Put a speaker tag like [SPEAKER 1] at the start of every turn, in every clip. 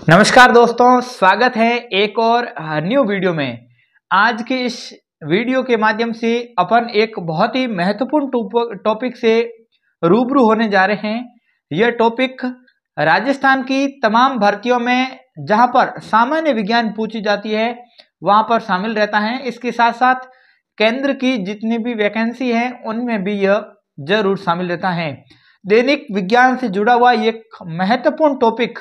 [SPEAKER 1] नमस्कार दोस्तों, स्वागत है एक और न्यू वीडियो में। आज के इस वीडियो के माध्यम से अपन एक बहुत ही महत्वपूर्ण टॉपिक से रूबरू होने जा रहे हैं। यह टॉपिक राजस्थान की तमाम भर्तियों में जहां पर सामान्य विज्ञान पूछी जाती है वहां पर शामिल रहता है। इसके साथ साथ केंद्र की जितनी भी वैकेंसी है उनमें भी यह जरूर शामिल रहता है। दैनिक विज्ञान से जुड़ा हुआ एक महत्वपूर्ण टॉपिक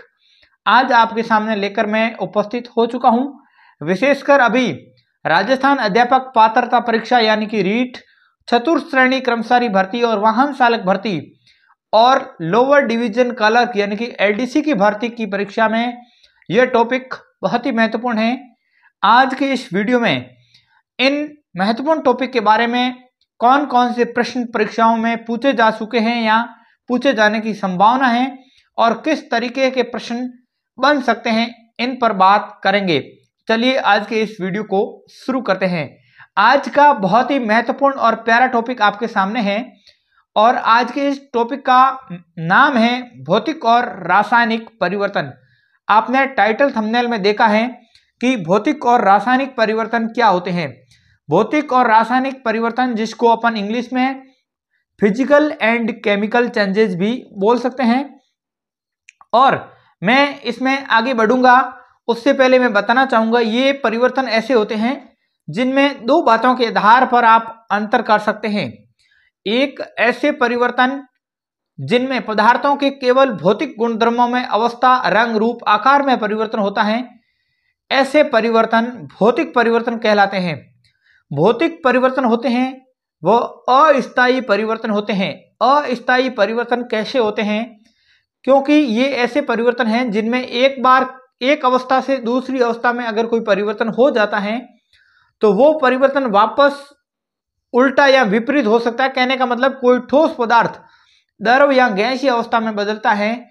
[SPEAKER 1] आज आपके सामने लेकर मैं उपस्थित हो चुका हूं। विशेषकर अभी राजस्थान अध्यापक पात्रता परीक्षा यानी कि रीट, चतुर्थ श्रेणी कर्मचारी भर्ती और वाहन चालक भर्ती और लोअर डिवीजन क्लर्क यानी कि एलडीसी की भर्ती की परीक्षा में यह टॉपिक बहुत ही महत्वपूर्ण है। आज के इस वीडियो में इन महत्वपूर्ण टॉपिक के बारे में कौन कौन से प्रश्न परीक्षाओं में पूछे जा चुके हैं या पूछे जाने की संभावना है और किस तरीके के प्रश्न बन सकते हैं, इन पर बात करेंगे। चलिए आज के इस वीडियो को शुरू करते हैं। आज का बहुत ही महत्वपूर्ण और प्यारा टॉपिक आपके सामने है और आज के इस टॉपिक का नाम है भौतिक और रासायनिक परिवर्तन। आपने टाइटल थंबनेल में देखा है कि भौतिक और रासायनिक परिवर्तन क्या होते हैं। भौतिक और रासायनिक परिवर्तन, जिसको अपन इंग्लिश में फिजिकल एंड केमिकल चेंजेस भी बोल सकते हैं। और मैं इसमें आगे बढ़ूंगा उससे पहले मैं बताना चाहूंगा ये परिवर्तन ऐसे होते हैं जिनमें दो बातों के आधार पर आप अंतर कर सकते हैं। एक ऐसे परिवर्तन जिनमें पदार्थों के केवल भौतिक गुणधर्मों में अवस्था, रंग, रूप, आकार में परिवर्तन होता है, ऐसे परिवर्तन भौतिक परिवर्तन कहलाते हैं। भौतिक परिवर्तन होते हैं वो अस्थायी परिवर्तन होते हैं। अस्थायी परिवर्तन कैसे होते हैं? क्योंकि ये ऐसे परिवर्तन हैं जिनमें एक बार एक अवस्था से दूसरी अवस्था में अगर कोई परिवर्तन हो जाता है तो वो परिवर्तन वापस उल्टा या विपरीत हो सकता है। कहने का मतलब कोई ठोस पदार्थ द्रव या गैसीय अवस्था में बदलता है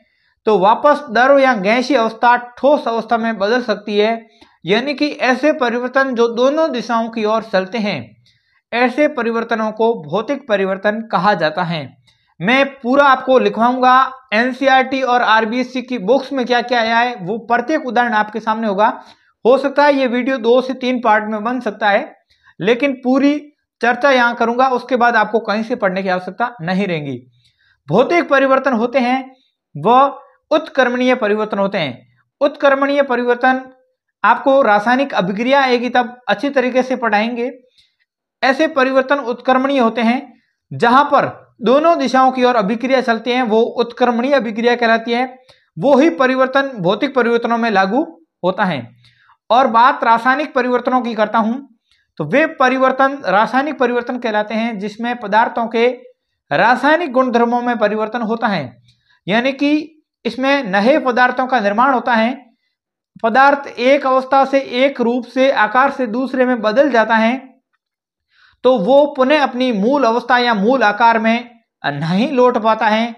[SPEAKER 1] तो वापस द्रव या गैसीय अवस्था ठोस अवस्था में बदल सकती है। यानी कि ऐसे परिवर्तन जो दोनों दिशाओं की ओर चलते हैं, ऐसे परिवर्तनों को भौतिक परिवर्तन कहा जाता है। मैं पूरा आपको लिखवाऊंगा। एनसीईआरटी और आरबीएससी की बुक्स में क्या क्या आया है वो प्रत्येक उदाहरण आपके सामने होगा। हो सकता है ये वीडियो 2 से 3 पार्ट में बन सकता है, लेकिन पूरी चर्चा यहां करूंगा, उसके बाद आपको कहीं से पढ़ने की आवश्यकता नहीं रहेगी। भौतिक परिवर्तन होते हैं वह उत्क्रमणीय परिवर्तन होते हैं। उत्क्रमणीय परिवर्तन आपको रासायनिक अभिक्रिया आएगी तब अच्छी तरीके से पढ़ाएंगे। ऐसे परिवर्तन उत्क्रमणीय होते हैं जहां पर दोनों दिशाओं की ओर अभिक्रिया चलती है, वो उत्क्रमणीय अभिक्रिया कहलाती है। वो ही परिवर्तन भौतिक परिवर्तनों में लागू होता है। और बात रासायनिक परिवर्तनों की करता हूं तो वे परिवर्तन रासायनिक परिवर्तन कहलाते हैं जिसमें पदार्थों के रासायनिक गुणधर्मों में परिवर्तन होता है। यानी कि इसमें नए पदार्थों का निर्माण होता है। पदार्थ एक अवस्था से, एक रूप से, आकार से दूसरे में बदल जाता है तो वो पुनः अपनी मूल अवस्था या मूल आकार में नहीं लौट पाता है।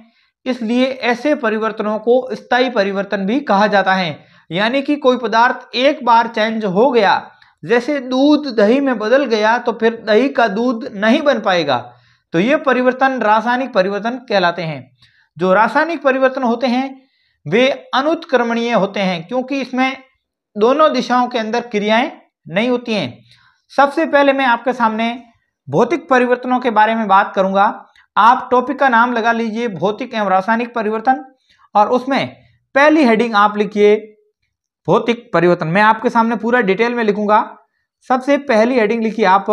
[SPEAKER 1] इसलिए ऐसे परिवर्तनों को स्थायी परिवर्तन भी कहा जाता है। यानी कि कोई पदार्थ एक बार चेंज हो गया, जैसे दूध दही में बदल गया तो फिर दही का दूध नहीं बन पाएगा, तो ये परिवर्तन रासायनिक परिवर्तन कहलाते हैं। जो रासायनिक परिवर्तन होते हैं वे अनुत्क्रमणीय होते हैं क्योंकि इसमें दोनों दिशाओं के अंदर क्रियाएं नहीं होती हैं। सबसे पहले मैं आपके सामने भौतिक परिवर्तनों के बारे में बात करूंगा। आप टॉपिक का नाम लगा लीजिए भौतिक एवं रासायनिक परिवर्तन और उसमें पहली हेडिंग आप लिखिए भौतिक परिवर्तन। मैं आपके सामने पूरा डिटेल में लिखूंगा। सबसे पहली हेडिंग लिखिए आप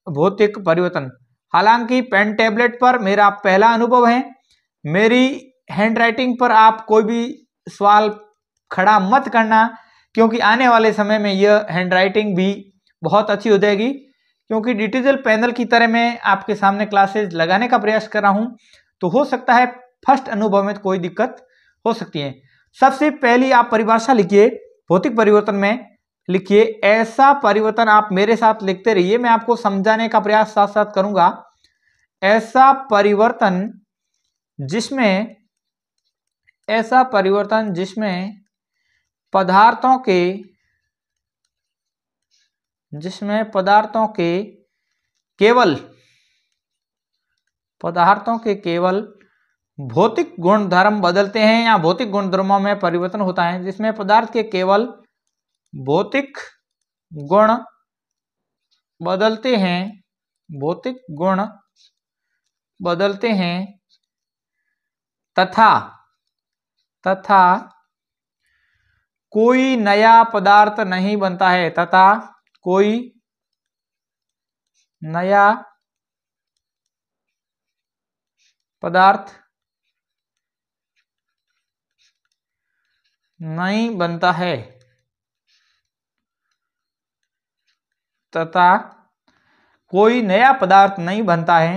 [SPEAKER 1] भौतिक परिवर्तन। हालांकि पेन टैबलेट पर मेरा पहला अनुभव है, मेरी हैंडराइटिंग पर आप कोई भी सवाल खड़ा मत करना क्योंकि आने वाले समय में यह हैंडराइटिंग भी बहुत अच्छी हो जाएगी। क्योंकि डिजिटल पैनल की तरह मैं आपके सामने क्लासेस लगाने का प्रयास कर रहा हूं तो हो सकता है फर्स्ट अनुभव में कोई दिक्कत हो सकती है। सबसे पहली आप परिभाषा लिखिए भौतिक परिवर्तन में। लिखिए ऐसा परिवर्तन, आप मेरे साथ लिखते रहिए, मैं आपको समझाने का प्रयास साथ साथ करूंगा। ऐसा परिवर्तन जिसमें पदार्थों के केवल भौतिक गुण धर्म बदलते हैं या भौतिक गुण धर्मों में परिवर्तन होता है, जिसमें पदार्थ के केवल भौतिक गुण बदलते हैं, भौतिक गुण बदलते हैं तथा कोई नया पदार्थ नहीं बनता है, तथा कोई नया पदार्थ नहीं बनता है, तथा कोई नया पदार्थ नहीं बनता है,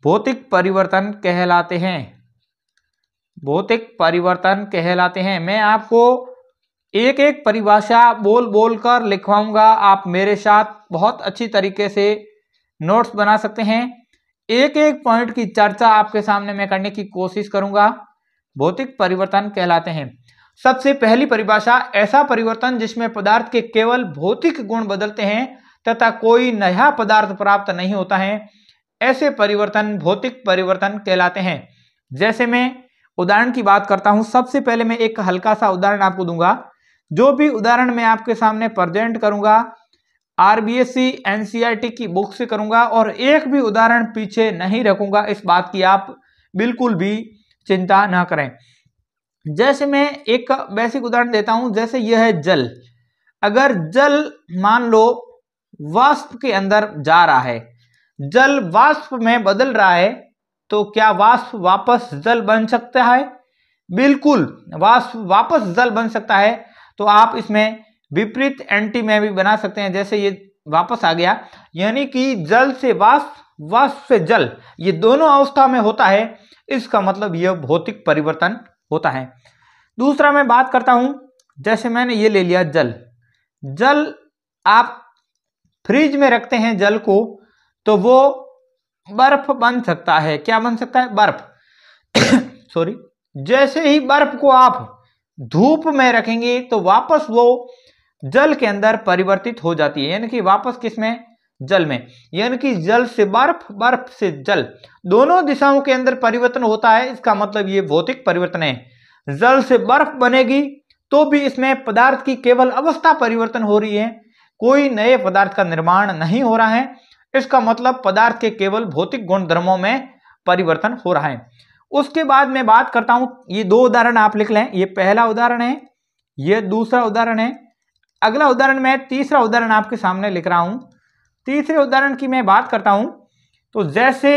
[SPEAKER 1] भौतिक परिवर्तन कहलाते हैं, भौतिक परिवर्तन कहलाते हैं। मैं आपको एक एक परिभाषा बोल बोल कर लिखवाऊंगा, आप मेरे साथ बहुत अच्छी तरीके से नोट्स बना सकते हैं। एक एक पॉइंट की चर्चा आपके सामने मैं करने की कोशिश करूंगा। भौतिक परिवर्तन कहलाते हैं। सबसे पहली परिभाषा, ऐसा परिवर्तन जिसमें पदार्थ के केवल भौतिक गुण बदलते हैं तथा कोई नया पदार्थ प्राप्त नहीं होता है, ऐसे परिवर्तन भौतिक परिवर्तन कहलाते हैं। जैसे मैं उदाहरण की बात करता हूं, सबसे पहले मैं एक हल्का सा उदाहरण आपको दूंगा। जो भी उदाहरण मैं आपके सामने प्रेजेंट करूंगा आरबीएससी एनसीईआरटी की बुक से करूंगा और एक भी उदाहरण पीछे नहीं रखूंगा, इस बात की आप बिल्कुल भी चिंता ना करें। जैसे मैं एक बेसिक उदाहरण देता हूं, जैसे यह है जल। अगर जल मान लो वाष्प के अंदर जा रहा है, जल वाष्प में बदल रहा है, तो क्या वाष्प वापस जल बन सकता है? बिल्कुल, वाष्प वापस जल बन सकता है। तो आप इसमें विपरीत एंटी में भी बना सकते हैं। जैसे ये वापस आ गया, यानी कि जल से वाष्प, वाष्प से जल, ये दोनों अवस्था में होता है। इसका मतलब यह भौतिक परिवर्तन होता है। दूसरा मैं बात करता हूं, जैसे मैंने ये ले लिया जल। जल आप फ्रिज में रखते हैं जल को, तो वो बर्फ बन सकता है। क्या बन सकता है? बर्फ सॉरी। जैसे ही बर्फ को आप धूप में रखेंगे तो वापस वो जल के अंदर परिवर्तित हो जाती है, यानी कि वापस किसमें? जल में। यानी कि जल से बर्फ, बर्फ से जल, दोनों दिशाओं के अंदर परिवर्तन होता है। इसका मतलब ये भौतिक परिवर्तन है। जल से बर्फ बनेगी तो भी इसमें पदार्थ की केवल अवस्था परिवर्तन हो रही है, कोई नए पदार्थ का निर्माण नहीं हो रहा है। इसका मतलब पदार्थ के केवल भौतिक गुण धर्मों में परिवर्तन हो रहा है। उसके बाद मैं बात करता हूं, ये दो उदाहरण आप लिख लें। ये पहला उदाहरण है, ये दूसरा उदाहरण है। अगला उदाहरण, मैं तीसरा उदाहरण आपके सामने लिख रहा हूं। तीसरे उदाहरण की मैं बात करता हूं, तो जैसे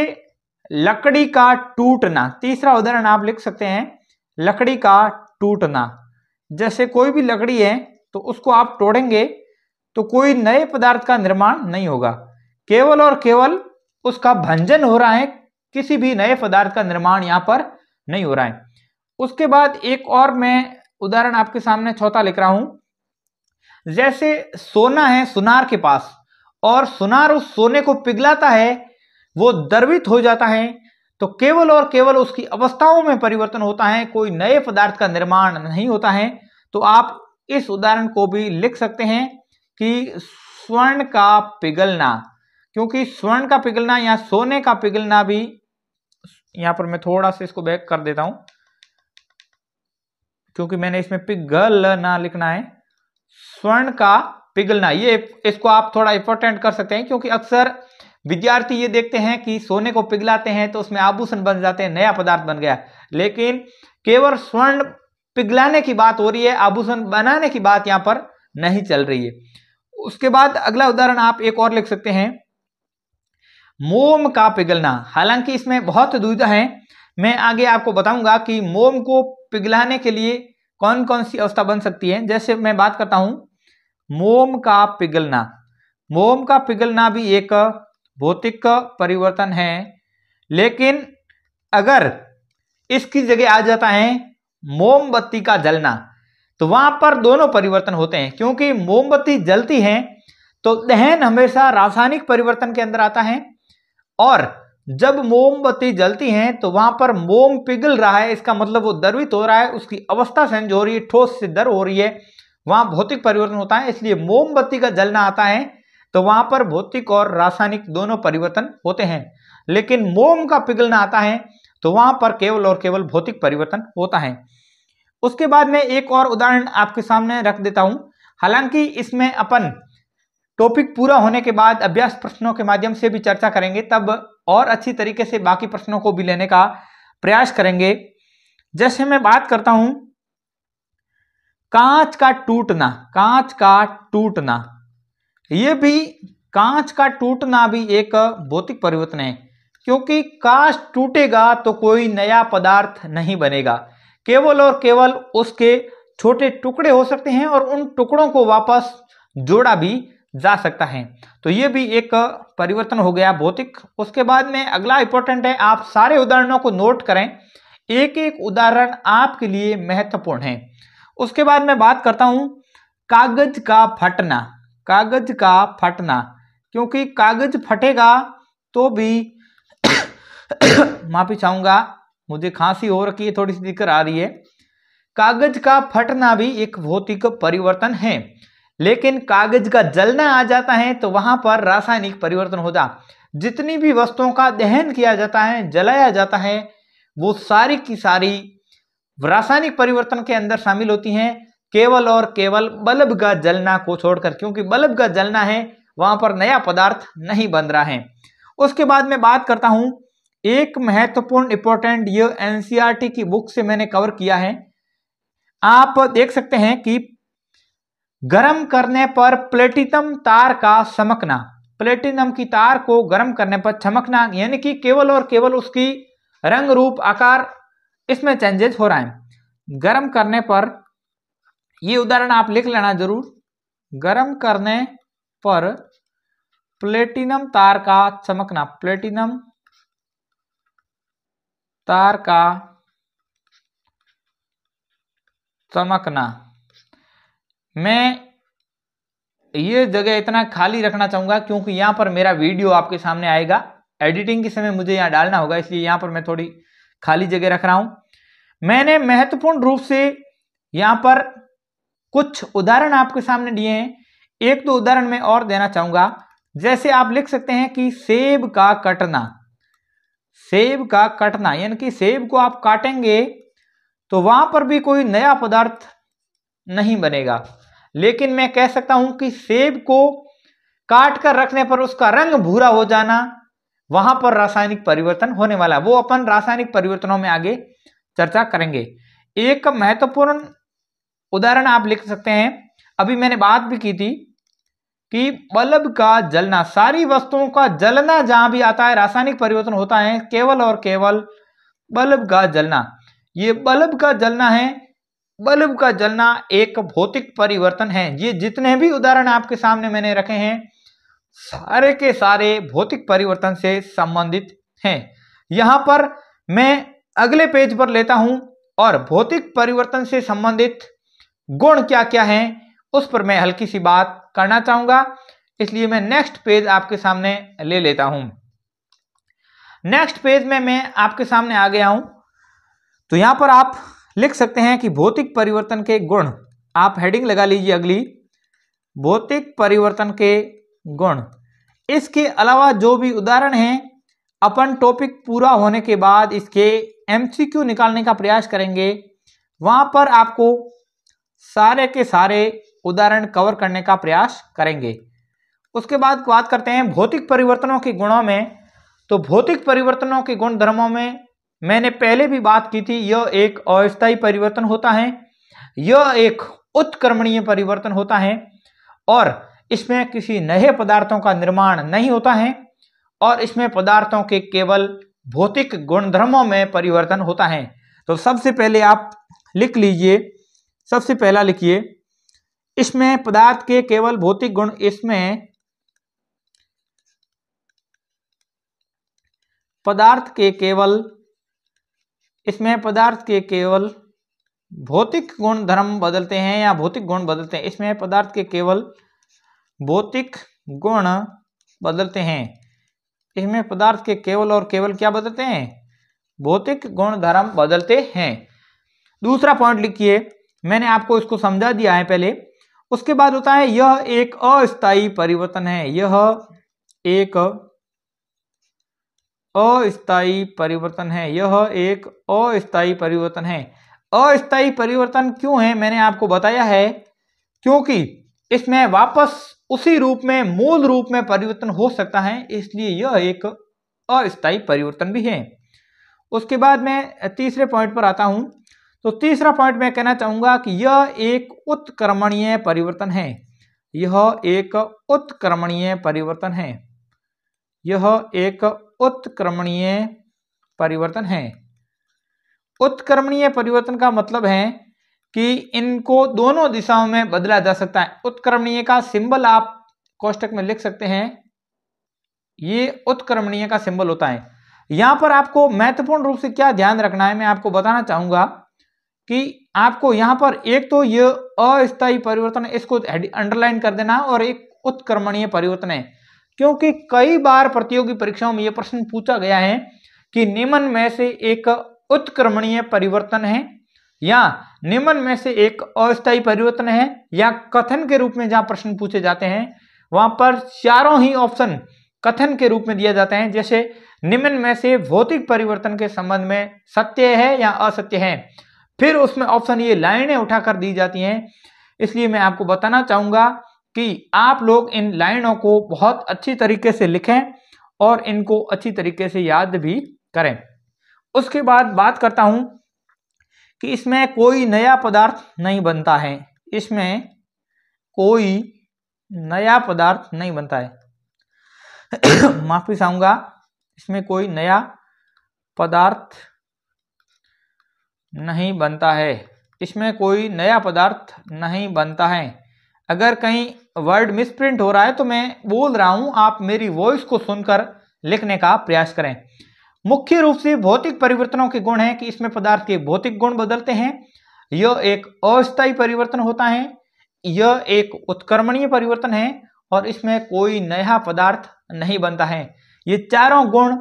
[SPEAKER 1] लकड़ी का टूटना, तीसरा उदाहरण आप लिख सकते हैं, लकड़ी का टूटना। जैसे कोई भी लकड़ी है तो उसको आप तोड़ेंगे तो कोई नए पदार्थ का निर्माण नहीं होगा, केवल और केवल उसका भंजन हो रहा है, किसी भी नए पदार्थ का निर्माण यहां पर नहीं हो रहा है। उसके बाद एक और मैं उदाहरण आपके सामने चौथा लिख रहा हूं। जैसे सोना है सुनार के पास, और सुनार उस सोने को पिघलाता है, वो द्रवित हो जाता है, तो केवल और केवल उसकी अवस्थाओं में परिवर्तन होता है, कोई नए पदार्थ का निर्माण नहीं होता है। तो आप इस उदाहरण को भी लिख सकते हैं कि स्वर्ण का पिघलना, क्योंकि स्वर्ण का पिघलना या सोने का पिघलना भी, यहां पर मैं थोड़ा सा इसको बैक कर देता हूं क्योंकि मैंने इसमें पिघलना लिखना है, स्वर्ण का पिघलना। ये इसको आप थोड़ा इंपॉर्टेंट कर सकते हैं, क्योंकि अक्सर विद्यार्थी ये देखते हैं कि सोने को पिघलाते हैं तो उसमें आभूषण बन जाते हैं, नया पदार्थ बन गया, लेकिन केवल स्वर्ण पिघलाने की बात हो रही है, आभूषण बनाने की बात यहां पर नहीं चल रही है। उसके बाद अगला उदाहरण आप एक और लिख सकते हैं, मोम का पिघलना। हालांकि इसमें बहुत दुविधा है, मैं आगे आपको बताऊंगा कि मोम को पिघलाने के लिए कौन कौन सी अवस्था बन सकती है। जैसे मैं बात करता हूं मोम का पिघलना, मोम का पिघलना भी एक भौतिक परिवर्तन है, लेकिन अगर इसकी जगह आ जाता है मोमबत्ती का जलना, तो वहां पर दोनों परिवर्तन होते हैं, क्योंकि मोमबत्ती जलती है तो दहन हमेशा रासायनिक परिवर्तन के अंदर आता है, और जब मोमबत्ती जलती है तो वहां पर मोम पिघल रहा है, इसका मतलब वो द्रवित हो रहा है, उसकी अवस्था चेंज हो रही है, ठोस से द्रव हो रही है, वहां भौतिक परिवर्तन होता है। इसलिए मोमबत्ती का जलना आता है तो वहां पर भौतिक और रासायनिक दोनों परिवर्तन होते हैं। लेकिन मोम का पिघलना आता है तो वहां पर केवल और केवल भौतिक परिवर्तन होता है। उसके बाद में एक और उदाहरण आपके सामने रख देता हूं। हालांकि इसमें अपन टॉपिक पूरा होने के बाद अभ्यास प्रश्नों के माध्यम से भी चर्चा करेंगे, तब और अच्छी तरीके से बाकी प्रश्नों को भी लेने का प्रयास करेंगे। जैसे मैं बात करता हूं कांच का टूटना, कांच का टूटना, यह भी कांच का टूटना भी एक भौतिक परिवर्तन है, क्योंकि कांच टूटेगा तो कोई नया पदार्थ नहीं बनेगा, केवल और केवल उसके छोटे टुकड़े हो सकते हैं और उन टुकड़ों को वापस जोड़ा भी जा सकता है। तो ये भी एक परिवर्तन हो गया भौतिक। उसके बाद में अगला इंपॉर्टेंट है, आप सारे उदाहरणों को नोट करें, एक एक उदाहरण आपके लिए महत्वपूर्ण है। उसके बाद मैं बात करता हूं कागज का फटना, कागज का फटना, क्योंकि कागज फटेगा तो भी माफी चाहूंगा, मुझे खांसी हो रखी है, थोड़ी सी दिक्कत आ रही है। कागज का फटना भी एक भौतिक परिवर्तन है, लेकिन कागज का जलना आ जाता है तो वहां पर रासायनिक परिवर्तन होता। जितनी भी वस्तुओं का दहन किया जाता है, जलाया जाता है, वो सारी की सारी रासायनिक परिवर्तन के अंदर शामिल होती हैं, केवल और केवल बल्ब का जलना को छोड़कर, क्योंकि बल्ब का जलना है वहां पर नया पदार्थ नहीं बन रहा है। उसके बाद मैं बात करता हूं एक महत्वपूर्ण इंपॉर्टेंट, ये एनसीईआरटी की बुक से मैंने कवर किया है। आप देख सकते हैं कि गर्म करने पर प्लेटिनम तार का चमकना, प्लेटिनम की तार को गर्म करने पर चमकना, यानी कि केवल और केवल उसकी रंग रूप आकार इसमें चेंजेस हो रहा है गर्म करने पर। ये उदाहरण आप लिख लेना जरूर, गर्म करने पर प्लेटिनम तार का चमकना, प्लेटिनम तार का चमकना। मैं ये जगह इतना खाली रखना चाहूंगा क्योंकि यहां पर मेरा वीडियो आपके सामने आएगा, एडिटिंग के समय मुझे यहां डालना होगा, इसलिए यहां पर मैं थोड़ी खाली जगह रख रहा हूं। मैंने महत्वपूर्ण रूप से यहां पर कुछ उदाहरण आपके सामने दिए हैं, एक दो उदाहरण मैं और देना चाहूंगा। जैसे आप लिख सकते हैं कि सेब का कटना, सेब का कटना, यानी कि सेब को आप काटेंगे तो वहां पर भी कोई नया पदार्थ नहीं बनेगा, लेकिन मैं कह सकता हूं कि सेब को काट कर रखने पर उसका रंग भूरा हो जाना, वहां पर रासायनिक परिवर्तन होने वाला, वो अपन रासायनिक परिवर्तनों में आगे चर्चा करेंगे। एक महत्वपूर्ण उदाहरण आप लिख सकते हैं, अभी मैंने बात भी की थी कि बल्ब का जलना, सारी वस्तुओं का जलना जहां भी आता है रासायनिक परिवर्तन होता है, केवल और केवल बल्ब का जलना। ये बल्ब का जलना है, बल्ब का जलना एक भौतिक परिवर्तन है। ये जितने भी उदाहरण आपके सामने मैंने रखे हैं सारे के सारे भौतिक परिवर्तन से संबंधित हैं। यहां पर मैं अगले पेज पर लेता हूं और भौतिक परिवर्तन से संबंधित गुण क्या क्या हैं उस पर मैं हल्की सी बात करना चाहूंगा, इसलिए मैं नेक्स्ट पेज आपके सामने ले लेता हूं। नेक्स्ट पेज में मैं आपके सामने आ गया हूं, तो यहां पर आप लिख सकते हैं कि भौतिक परिवर्तन के गुण, आप हेडिंग लगा लीजिए अगली, भौतिक परिवर्तन के गुण। इसके अलावा जो भी उदाहरण हैं अपन टॉपिक पूरा होने के बाद इसके एमसीक्यू निकालने का प्रयास करेंगे, वहां पर आपको सारे के सारे उदाहरण कवर करने का प्रयास करेंगे। उसके बाद बात करते हैं भौतिक परिवर्तनों के गुणों में। तो भौतिक परिवर्तनों के गुण धर्मों में मैंने पहले भी बात की थी, यह एक अस्थायी परिवर्तन होता है, यह एक उत्क्रमणीय परिवर्तन होता है और इसमें किसी नए पदार्थों का निर्माण नहीं होता है और इसमें पदार्थों के केवल भौतिक गुणधर्मों में परिवर्तन होता है। तो सबसे पहले आप लिख लीजिए, सबसे पहला लिखिए, इसमें पदार्थ के केवल भौतिक गुण, इसमें पदार्थ के केवल, इसमें पदार्थ के केवल भौतिक गुण धर्म बदलते हैं या भौतिक गुण बदलते हैं, इसमें पदार्थ के केवल भौतिक गुण बदलते हैं, इसमें पदार्थ के केवल और केवल क्या बदलते हैं, भौतिक गुण धर्म बदलते हैं। दूसरा पॉइंट लिखिए, मैंने आपको इसको समझा दिया है पहले। उसके बाद होता है यह एक अस्थायी परिवर्तन है, यह एक अस्थायी परिवर्तन है, यह एक अस्थायी परिवर्तन है। अस्थायी परिवर्तन क्यों है मैंने आपको बताया है, क्योंकि इसमें वापस उसी रूप में, मूल रूप में परिवर्तन हो सकता है, इसलिए यह एक अस्थायी परिवर्तन भी है। उसके बाद मैं तीसरे पॉइंट पर आता हूं। तो तीसरा पॉइंट मैं कहना चाहूंगा कि यह एक उत्क्रमणीय परिवर्तन है। यह एक उत्क्रमणीय परिवर्तन है। यह एक उत्क्रमणीय परिवर्तन है। उत्क्रमणीय परिवर्तन का मतलब है कि इनको दोनों दिशाओं में बदला जा सकता है। उत्क्रमणीय का सिंबल आप कोष्टक में लिख सकते हैं, ये उत्क्रमणीय का सिंबल होता है। यहां पर आपको महत्वपूर्ण रूप से क्या ध्यान रखना है, मैं आपको बताना चाहूंगा कि आपको यहां पर एक तो यह अस्थायी परिवर्तन है, इसको अंडरलाइन कर देना, और एक उत्क्रमणीय परिवर्तन है, क्योंकि कई बार प्रतियोगी परीक्षाओं में यह प्रश्न पूछा गया है कि निम्न में से एक उत्क्रमणीय परिवर्तन है या निम्न में से एक अस्थायी परिवर्तन है, या कथन के रूप में जहां प्रश्न पूछे जाते हैं वहां पर चारों ही ऑप्शन कथन के रूप में दिए जाते हैं। जैसे निम्न में से भौतिक परिवर्तन के संबंध में सत्य है या असत्य है, फिर उसमें ऑप्शन ये लाइनें उठाकर दी जाती हैं। इसलिए मैं आपको बताना चाहूंगा कि आप लोग इन लाइनों को बहुत अच्छी तरीके से लिखें और इनको अच्छी तरीके से याद भी करें। उसके बाद बात करता हूं कि इसमें कोई नया पदार्थ नहीं बनता है। इसमें कोई नया पदार्थ नहीं बनता है। माफी चाहूंगा, इसमें कोई नया पदार्थ नहीं बनता है। इसमें कोई नया पदार्थ नहीं बनता है। अगर कहीं वर्ड मिसप्रिंट हो रहा है तो मैं बोल रहा हूं, आप मेरी वॉइस को सुनकर लिखने का प्रयास करें। मुख्य रूप से भौतिक परिवर्तनों के गुण है कि इसमें पदार्थ के भौतिक गुण बदलते हैं। यह एक अस्थायी परिवर्तन होता है, यह एक उत्क्रमणीय परिवर्तन है, और इसमें कोई नया पदार्थ नहीं बनता है। ये चारों गुण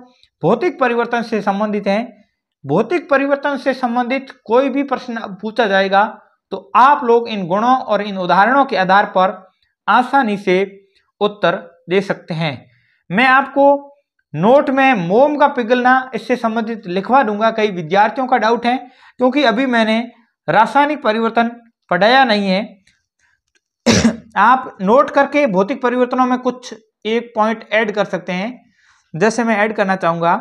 [SPEAKER 1] भौतिक परिवर्तन से संबंधित हैं। भौतिक परिवर्तन से संबंधित कोई भी प्रश्न पूछा जाएगा तो आप लोग इन गुणों और इन उदाहरणों के आधार पर आसानी से उत्तर दे सकते हैं। मैं आपको नोट में मोम का पिघलना इससे संबंधित लिखवा दूंगा। कई विद्यार्थियों का डाउट है, क्योंकि अभी मैंने रासायनिक परिवर्तन पढ़ाया नहीं है। आप नोट करके भौतिक परिवर्तनों में कुछ एक पॉइंट ऐड कर सकते हैं। जैसे मैं ऐड करना चाहूंगा,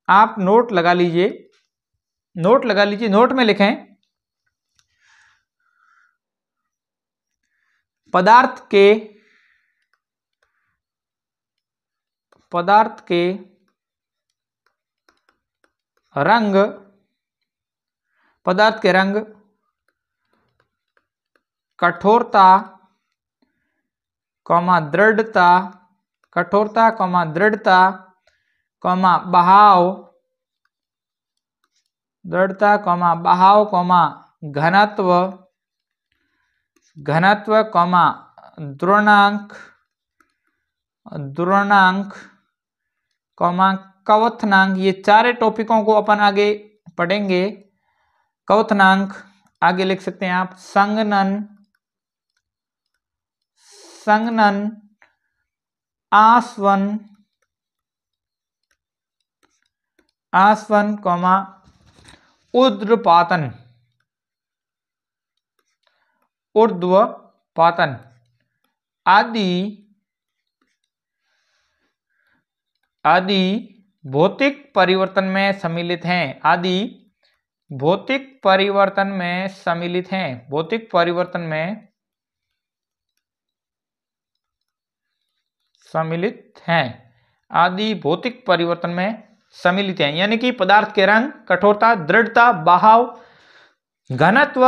[SPEAKER 1] आप नोट लगा लीजिए, नोट लगा लीजिए, नोट में लिखें पदार्थ के रंग, पदार्थ के रंग, कठोरता, दृढ़ता, कठोरता, दृढ़ता, बहाव, दृढ़ता, बहाव, घनत्व, द्रोणांक, कवथनांक, ये चारे टॉपिकों को अपन आगे पढ़ेंगे। कवथनांक आगे लिख सकते हैं आप, संघनन, आसवन, ऊर्ध्वपातन, आदि भौतिक परिवर्तन में सम्मिलित हैं। आदि भौतिक परिवर्तन में सम्मिलित हैं। भौतिक परिवर्तन में सम्मिलित हैं। आदि भौतिक परिवर्तन में सम्मिलित हैं, यानी कि पदार्थ के रंग, कठोरता, दृढ़ता, बहाव, घनत्व,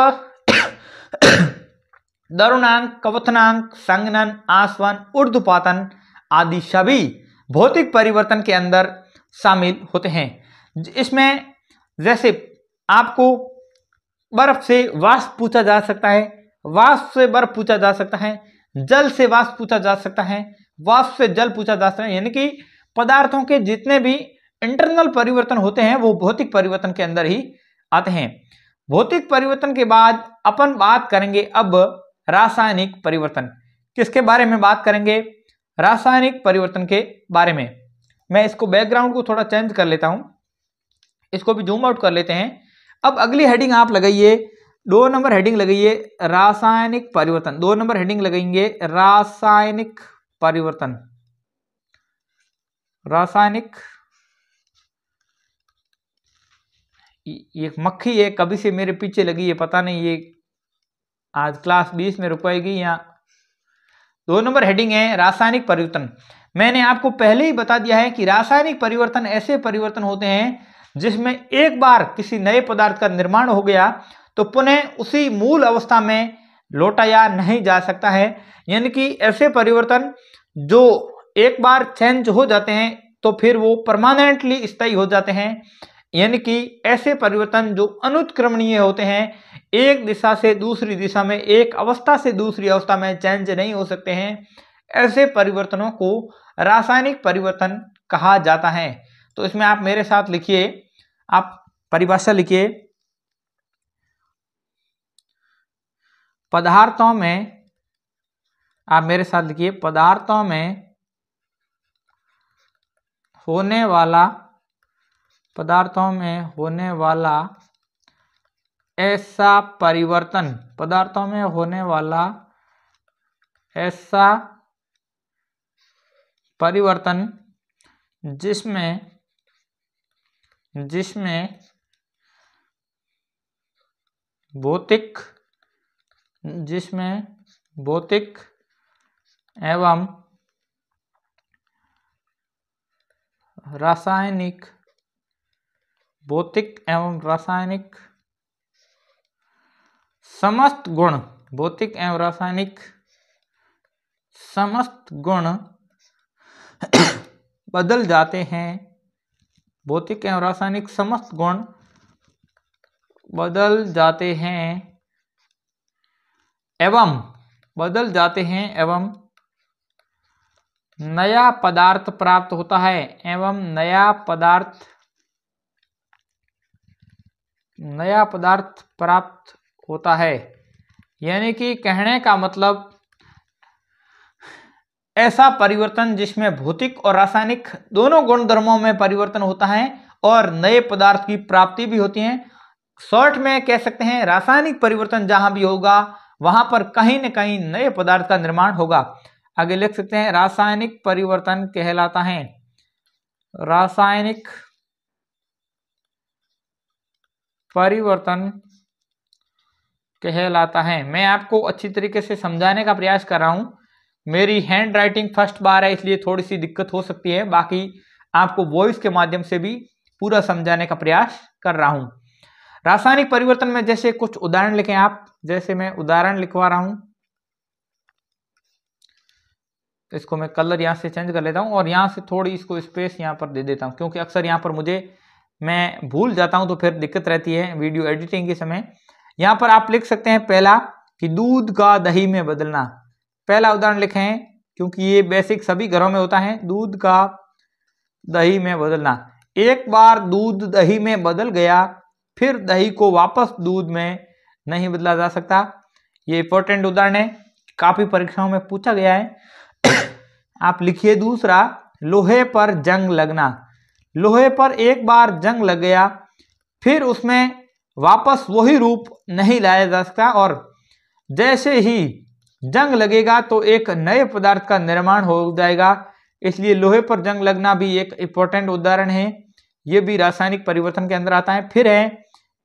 [SPEAKER 1] द्रवणांक, कवथनांक, संघनन, आसवन, ऊर्ध्वपातन आदि सभी भौतिक परिवर्तन के अंदर शामिल होते हैं। इसमें जैसे आपको बर्फ से वाष्प पूछा जा सकता है, वाष्प से बर्फ पूछा जा सकता है, जल से वाष्प पूछा जा सकता है, वाष्प से जल पूछा जा सकता है, यानी कि पदार्थों के जितने भी इंटरनल परिवर्तन होते हैं वो भौतिक परिवर्तन के अंदर ही आते हैं। भौतिक परिवर्तन के बाद अपन बात करेंगे अब रासायनिक परिवर्तन। किसके बारे में बात करेंगे? रासायनिक परिवर्तन के बारे में। मैं इसको बैकग्राउंड को थोड़ा चेंज कर लेता हूं, इसको भी जूम आउट कर लेते हैं। अब अगली हेडिंग आप लगाइए, 2 नंबर हेडिंग लगाइए रासायनिक परिवर्तन। 2 नंबर हेडिंग लगाएंगे रासायनिक परिवर्तन। रासायनिक, ये मक्खी है कभी से मेरे पीछे लगी है, पता नहीं ये आज क्लास 20 में रुकेगी या। 2 नंबर हेडिंग है रासायनिक परिवर्तन। मैंने आपको पहले ही बता दिया है कि रासायनिक परिवर्तन ऐसे परिवर्तन होते हैं जिसमें एक बार किसी नए पदार्थ का निर्माण हो गया तो पुनः उसी मूल अवस्था में लौटाया नहीं जा सकता है। यानी कि ऐसे परिवर्तन जो एक बार चेंज हो जाते हैं तो फिर वो परमानेंटली स्थायी हो जाते हैं। यानी कि ऐसे परिवर्तन जो अनुत्क्रमणीय होते हैं, एक दिशा से दूसरी दिशा में, एक अवस्था से दूसरी अवस्था में चेंज नहीं हो सकते हैं, ऐसे परिवर्तनों को रासायनिक परिवर्तन कहा जाता है। तो इसमें आप मेरे साथ लिखिए, आप परिभाषा लिखिए, पदार्थों में, आप मेरे साथ लिखिए, पदार्थों में होने वाला, पदार्थों में होने वाला ऐसा परिवर्तन, पदार्थों में होने वाला ऐसा परिवर्तन जिसमें भौतिक एवं रासायनिक, भौतिक एवं रासायनिक समस्त गुण, भौतिक एवं रासायनिक समस्त गुण बदल जाते हैं, भौतिक एवं रासायनिक समस्त गुण बदल जाते हैं एवं नया पदार्थ प्राप्त होता है, एवं नया पदार्थ प्राप्त होता है। यानी कि कहने का मतलब ऐसा परिवर्तन जिसमें भौतिक और रासायनिक दोनों गुण धर्मों में परिवर्तन होता है और नए पदार्थ की प्राप्ति भी होती है। शॉर्ट में कह सकते हैं रासायनिक परिवर्तन जहां भी होगा वहां पर कहीं न कहीं नए पदार्थ का निर्माण होगा। आगे लिख सकते हैं रासायनिक परिवर्तन कहलाता है, रासायनिक परिवर्तन कहलाता है। मैं आपको अच्छी तरीके से समझाने का प्रयास कर रहा हूं। मेरी हैंड राइटिंग फर्स्ट बार है इसलिए थोड़ी सी दिक्कत हो सकती है, बाकी आपको वॉइस के माध्यम से भी पूरा समझाने का प्रयास कर रहा हूं। रासायनिक परिवर्तन में जैसे कुछ उदाहरण लिखें आप, जैसे मैं उदाहरण लिखवा रहा हूं, इसको मैं कलर यहां से चेंज कर लेता हूं और यहां से थोड़ी इसको स्पेस यहां पर दे देता हूं, क्योंकि अक्सर यहां पर मैं भूल जाता हूं तो फिर दिक्कत रहती है वीडियो एडिटिंग के समय। यहां पर आप लिख सकते हैं पहला कि दूध का दही में बदलना। पहला उदाहरण लिखें क्योंकि ये बेसिक सभी घरों में होता है, दूध का दही में बदलना। एक बार दूध दही में बदल गया फिर दही को वापस दूध में नहीं बदला जा सकता। ये इंपॉर्टेंट उदाहरण है, काफी परीक्षाओं में पूछा गया है। आप लिखिए दूसरा, लोहे पर जंग लगना। लोहे पर एक बार जंग लग गया फिर उसमें वापस वही रूप नहीं लाया जा सकता और जैसे ही जंग लगेगा तो एक नए पदार्थ का निर्माण हो जाएगा। इसलिए लोहे पर जंग लगना भी एक इंपॉर्टेंट उदाहरण है, यह भी रासायनिक परिवर्तन के अंदर आता है। फिर है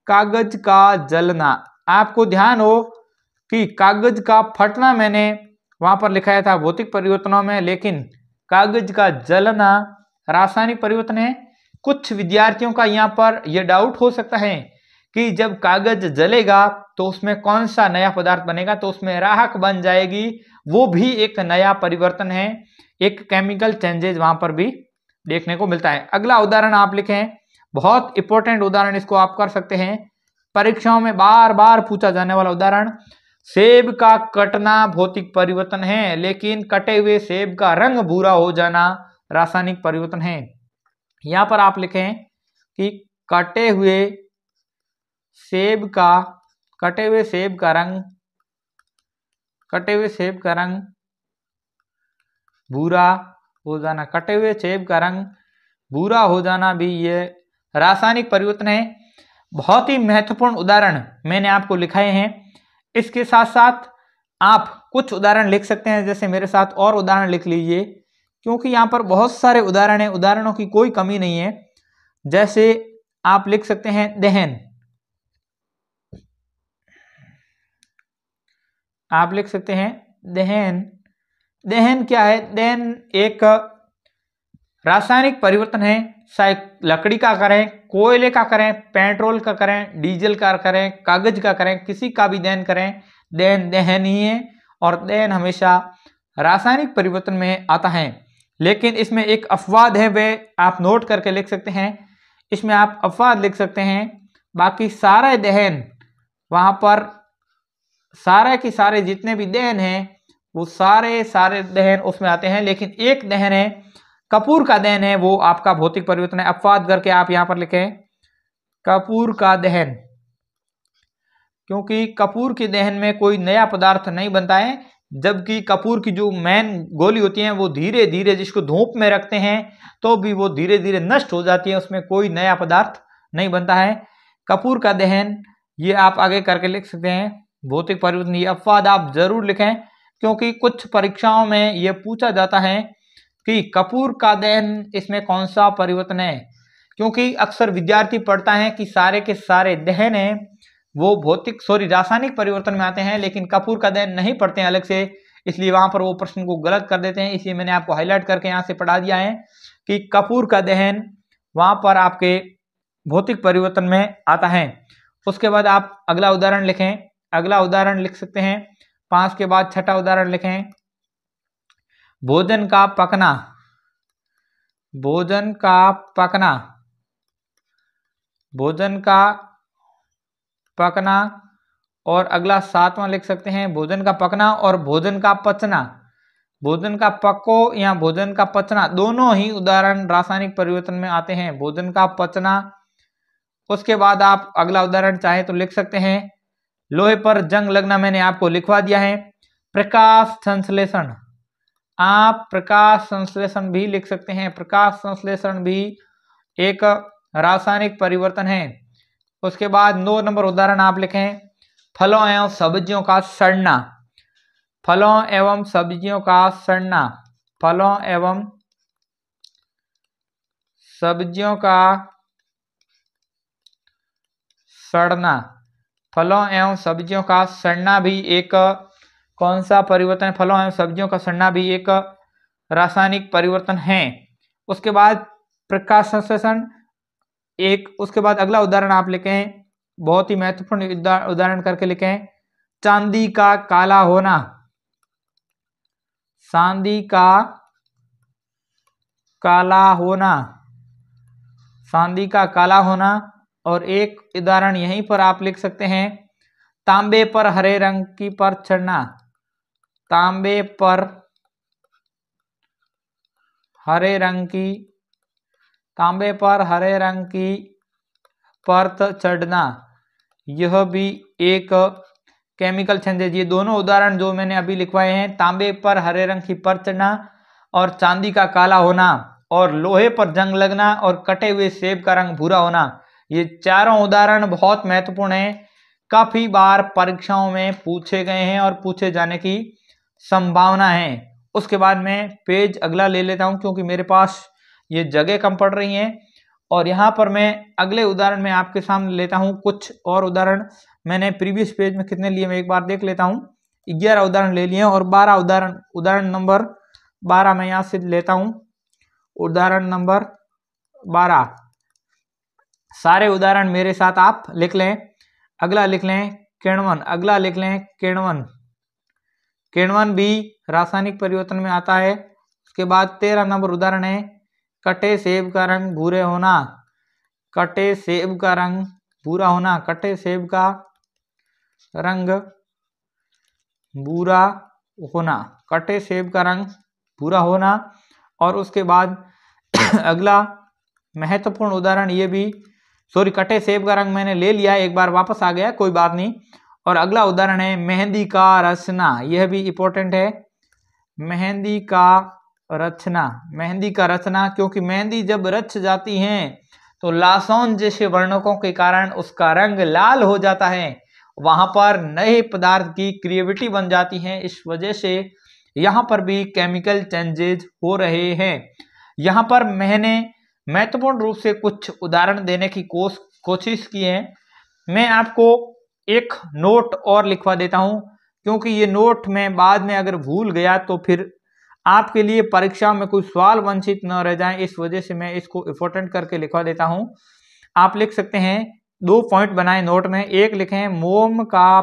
[SPEAKER 1] कागज का जलना। आपको ध्यान हो कि कागज का फटना मैंने वहां पर लिखाया था भौतिक परिवर्तनों में, लेकिन कागज का जलना रासायनिक परिवर्तन है। कुछ विद्यार्थियों का यहाँ पर यह डाउट हो सकता है कि जब कागज जलेगा तो उसमें कौन सा नया पदार्थ बनेगा, तो उसमें राख बन जाएगी, वो भी एक नया परिवर्तन है, एक केमिकल चेंजेज वहां पर भी देखने को मिलता है। अगला उदाहरण आप लिखें, बहुत इंपॉर्टेंट उदाहरण, इसको आप कर सकते हैं, परीक्षाओं में बार बार पूछा जाने वाला उदाहरण। सेब का कटना भौतिक परिवर्तन है, लेकिन कटे हुए सेब का रंग भूरा हो जाना रासायनिक परिवर्तन है। यहां पर आप लिखें कि कटे हुए सेब का रंग भूरा हो जाना, कटे हुए सेब का रंग भूरा हो जाना भी ये रासायनिक परिवर्तन है। बहुत ही महत्वपूर्ण उदाहरण मैंने आपको लिखाए हैं। इसके साथ साथ आप कुछ उदाहरण लिख सकते हैं, जैसे मेरे साथ और उदाहरण लिख लीजिए, क्योंकि यहाँ पर बहुत सारे उदाहरण हैं, उदाहरणों की कोई कमी नहीं है। जैसे आप लिख सकते हैं दहन, आप लिख सकते हैं दहन। दहन क्या है? दहन एक रासायनिक परिवर्तन है, चाहे लकड़ी का करें, कोयले का करें, पेट्रोल का करें, डीजल का करें, कागज का करें, किसी का भी दहन करें, दहन दहन ही है। और दहन हमेशा रासायनिक परिवर्तन में आता है। लेकिन इसमें एक अपवाद है, वे आप नोट करके लिख सकते हैं। इसमें आप अपवाद लिख सकते हैं, बाकी सारे दहन वहां पर सारे के सारे जितने भी दहन हैं वो सारे दहन उसमें आते हैं। लेकिन एक दहन है, कपूर का दहन है, वो आपका भौतिक परिवर्तन है। अपवाद करके आप यहां पर लिखें कपूर का दहन, क्योंकि कपूर के दहन में कोई नया पदार्थ नहीं बनता है, जबकि कपूर की जो मेन गोली होती है वो धीरे धीरे, जिसको धूप में रखते हैं तो भी वो धीरे धीरे नष्ट हो जाती है, उसमें कोई नया पदार्थ नहीं बनता है। कपूर का दहन ये आप आगे करके लिख सकते हैं भौतिक परिवर्तन। ये अपवाद आप जरूर लिखें, क्योंकि कुछ परीक्षाओं में ये पूछा जाता है कि कपूर का दहन इसमें कौन सा परिवर्तन है, क्योंकि अक्सर विद्यार्थी पढ़ता है कि सारे के सारे दहन है वो रासायनिक परिवर्तन में आते हैं, लेकिन कपूर का दहन नहीं पढ़ते हैं अलग से, इसलिए वहां पर वो प्रश्न को गलत कर देते हैं। इसलिए मैंने आपको हाईलाइट करके यहां से पढ़ा दिया है कि कपूर का दहन वहां पर आपके भौतिक परिवर्तन में आता है। उसके बाद आप अगला उदाहरण लिखें। अगला उदाहरण लिख सकते हैं 5 के बाद छठा उदाहरण लिखें भोजन का पकना। भोजन का पकना, भोजन का पकना। और अगला 7वां लिख सकते हैं भोजन का पकना और भोजन का पचना। भोजन का पको या भोजन का पचना, दोनों ही उदाहरण रासायनिक परिवर्तन में आते हैं। भोजन का पचना। उसके बाद आप अगला उदाहरण चाहे तो लिख सकते हैं लोहे पर जंग लगना, मैंने आपको लिखवा दिया है। प्रकाश संश्लेषण, आप प्रकाश संश्लेषण भी लिख सकते हैं। प्रकाश संश्लेषण भी एक रासायनिक परिवर्तन है। उसके बाद 9 नंबर उदाहरण आप लिखें फलों एवं सब्जियों का सड़ना। फलों एवं सब्जियों का सड़ना, फलों एवं सब्जियों का सड़ना। फलों एवं सब्जियों का सड़ना भी एक कौन सा परिवर्तन है? फलों एवं सब्जियों का सड़ना भी एक रासायनिक परिवर्तन है। उसके बाद प्रकाश संश्लेषण एक। उसके बाद अगला उदाहरण आप लिखें, बहुत ही महत्वपूर्ण उदाहरण करके लिखें चांदी का काला होना। चांदी का काला होना, चांदी का काला होना। और एक उदाहरण यहीं पर आप लिख सकते हैं तांबे पर हरे रंग की परत चढ़ना। तांबे पर हरे रंग की, तांबे पर हरे रंग की परत चढ़ना, यह भी एक केमिकल चेंज है। ये दोनों उदाहरण जो मैंने अभी लिखवाए हैं, तांबे पर हरे रंग की परत चढ़ना और चांदी का काला होना और लोहे पर जंग लगना और कटे हुए सेब का रंग भूरा होना, ये चारों उदाहरण बहुत महत्वपूर्ण हैं। काफी बार परीक्षाओं में पूछे गए हैं और पूछे जाने की संभावना है। उसके बाद मैं पेज अगला ले लेता हूं, क्योंकि मेरे पास ये जगह कम पड़ रही है। और यहाँ पर मैं अगले उदाहरण में आपके सामने लेता हूं कुछ और उदाहरण। मैंने प्रीवियस पेज में कितने लिए मैं एक बार देख लेता हूं। 11 उदाहरण ले लिए और 12 उदाहरण नंबर 12 मैं यहाँ से लेता हूं। उदाहरण नंबर 12 सारे उदाहरण मेरे साथ आप लिख लें। अगला लिख लें किण्वन। अगला लिख लें किण्वन। किण्वन भी रासायनिक परिवर्तन में आता है। उसके बाद 13 नंबर उदाहरण है कटे सेब का रंग भूरे होना। कटे सेब का रंग भूरा होना, कटे सेब का रंग भूरा होना, कटे सेब का रंग भूरा होना। और उसके बाद अगला महत्वपूर्ण उदाहरण ये भी, कटे सेब का रंग मैंने ले लिया, एक बार वापस आ गया, कोई बात नहीं। और अगला उदाहरण है मेहंदी का रसना, यह भी इंपॉर्टेंट है। मेहंदी का रचना, मेहंदी का रचना, क्योंकि मेहंदी जब रच जाती है तो लासौन जैसे वर्णकों के कारण उसका रंग लाल हो जाता है, वहां पर नए पदार्थ की क्रिएटिविटी बन जाती है। इस वजह से यहाँ पर भी केमिकल चेंजेज हो रहे हैं। यहाँ पर मैंने महत्वपूर्ण रूप से कुछ उदाहरण देने की कोशिश की है। मैं आपको एक नोट और लिखवा देता हूं, क्योंकि ये नोट मैं बाद में अगर भूल गया तो फिर आपके लिए परीक्षा में कोई सवाल वंचित न रह जाए, इस वजह से मैं इसको इंपॉर्टेंट करके लिखवा देता हूं। आप लिख सकते हैं, 2 पॉइंट बनाए नोट में। एक लिखें मोम का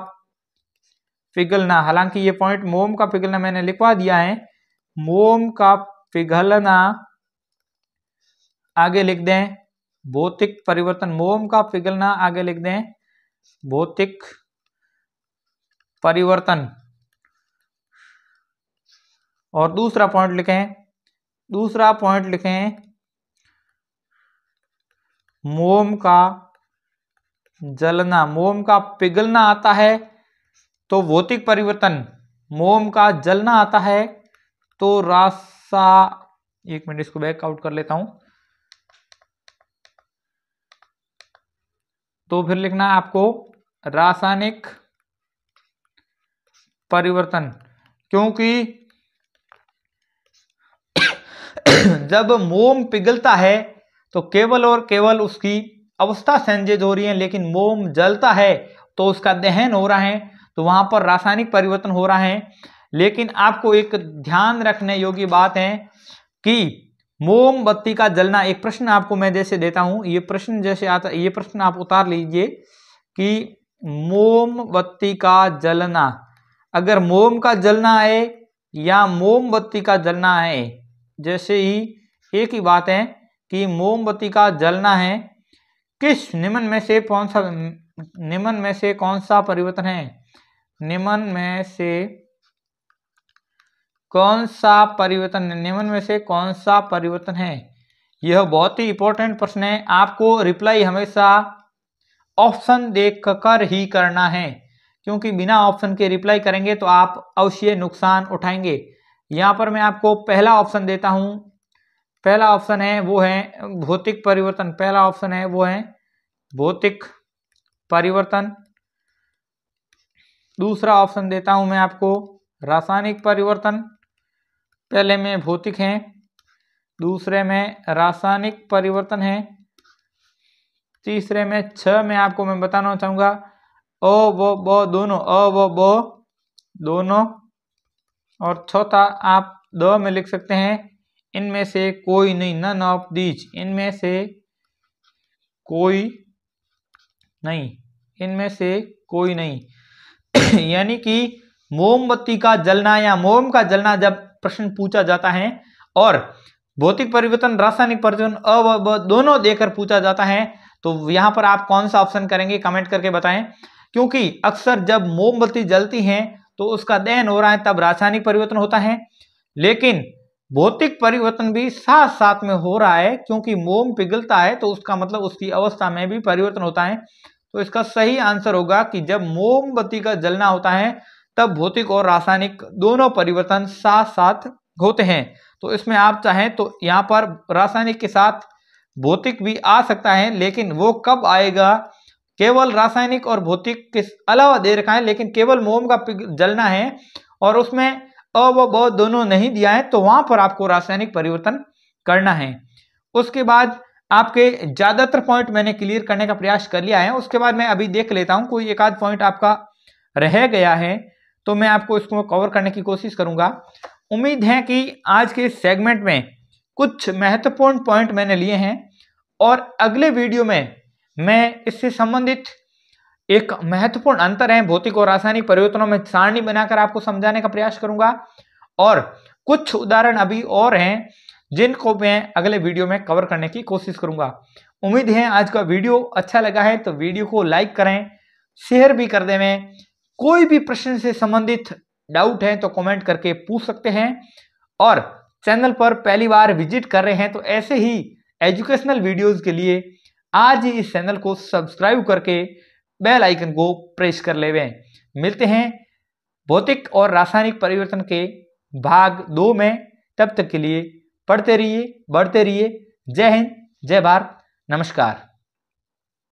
[SPEAKER 1] पिघलना, हालांकि ये पॉइंट मोम का पिघलना मैंने लिखवा दिया है, मोम का पिघलना। आगे लिख दें भौतिक परिवर्तन, मोम का पिघलना, आगे लिख दें भौतिक परिवर्तन। और दूसरा पॉइंट लिखें मोम का जलना। मोम का पिघलना आता है तो भौतिक परिवर्तन, मोम का जलना आता है तो एक मिनट इसको बैक आउट कर लेता हूं। तो फिर लिखना आपको रासायनिक परिवर्तन, क्योंकि जब मोम पिघलता है तो केवल और केवल उसकी अवस्था चेंजेज हो रही है, लेकिन मोम जलता है तो उसका दहन हो रहा है, तो वहां पर रासायनिक परिवर्तन हो रहा है। लेकिन आपको एक ध्यान रखने योग्य बात है कि मोमबत्ती का जलना, एक प्रश्न आपको मैं जैसे देता हूं, ये प्रश्न जैसे आता, ये प्रश्न आप उतार लीजिए कि मोमबत्ती का जलना, अगर मोम का जलना आए या मोमबत्ती का जलना आए, जैसे ही एक ही बात है कि मोमबत्ती का जलना है, किस निम्न में से कौन सा परिवर्तन है, निम्न में से कौन सा परिवर्तन है। यह बहुत ही इंपॉर्टेंट प्रश्न है। आपको रिप्लाई हमेशा ऑप्शन देखकर ही करना है, क्योंकि बिना ऑप्शन के रिप्लाई करेंगे तो आप अवश्य नुकसान उठाएंगे। यहां पर मैं आपको पहला ऑप्शन देता हूं। पहला ऑप्शन है वो है भौतिक परिवर्तन, पहला ऑप्शन है वो है भौतिक परिवर्तन। दूसरा ऑप्शन देता हूं मैं आपको रासायनिक परिवर्तन। पहले में भौतिक है, दूसरे में रासायनिक परिवर्तन है, तीसरे में 6 में आपको मैं बताना चाहूंगा अ व ब दोनों, अ व ब दोनों, और चौथा आप द में लिख सकते हैं इनमें से कोई नहीं, नन ऑफ दीज, इनमें से कोई नहीं, इनमें से कोई नहीं। यानी कि मोमबत्ती का जलना या मोम का जलना जब प्रश्न पूछा जाता है और भौतिक परिवर्तन रासायनिक परिवर्तन अ व ब दोनों देकर पूछा जाता है, तो यहां पर आप कौन सा ऑप्शन करेंगे कमेंट करके बताएं। क्योंकि अक्सर जब मोमबत्ती जलती है तो उसका दहन हो रहा है, तब रासायनिक परिवर्तन होता है, लेकिन भौतिक परिवर्तन भी साथ साथ में हो रहा है, क्योंकि मोम पिघलता है तो उसका मतलब उसकी अवस्था में भी परिवर्तन होता है। तो इसका सही आंसर होगा कि जब मोमबत्ती का जलना होता है तब भौतिक और रासायनिक दोनों परिवर्तन साथ साथ होते हैं। तो इसमें आप चाहें तो यहाँ पर रासायनिक के साथ भौतिक भी आ सकता है, लेकिन वो कब आएगा, केवल रासायनिक और भौतिक के अलावा दे रखा है, लेकिन केवल मोम का जलना है और उसमें अ व ब दोनों नहीं दिया है, तो वहां पर आपको रासायनिक परिवर्तन करना है। उसके बाद आपके ज्यादातर पॉइंट मैंने क्लियर करने का प्रयास कर लिया है। उसके बाद मैं अभी देख लेता हूं कोई एक आध पॉइंट आपका रह गया है तो मैं आपको इसको कवर करने की कोशिश करूंगा। उम्मीद है कि आज के सेगमेंट में कुछ महत्वपूर्ण पॉइंट मैंने लिए हैं और अगले वीडियो में मैं इससे संबंधित एक महत्वपूर्ण अंतर है भौतिक और रासायनिक परिवर्तनों में सारणी बनाकर आपको समझाने का प्रयास करूंगा, और कुछ उदाहरण अभी और हैं जिनको मैं अगले वीडियो में कवर करने की कोशिश करूंगा। उम्मीद है आज का वीडियो अच्छा लगा है तो वीडियो को लाइक करें, शेयर भी कर दें। कोई भी प्रश्न से संबंधित डाउट है तो कमेंट करके पूछ सकते हैं, और चैनल पर पहली बार विजिट कर रहे हैं तो ऐसे ही एजुकेशनल वीडियोस के लिए आज ही इस चैनल को सब्सक्राइब करके बेल आइकन को प्रेस कर लेवें। मिलते हैं भौतिक और रासायनिक परिवर्तन के भाग 2 में। तब तक के लिए पढ़ते रहिए, बढ़ते रहिए। जय हिंद, जय भारत, नमस्कार।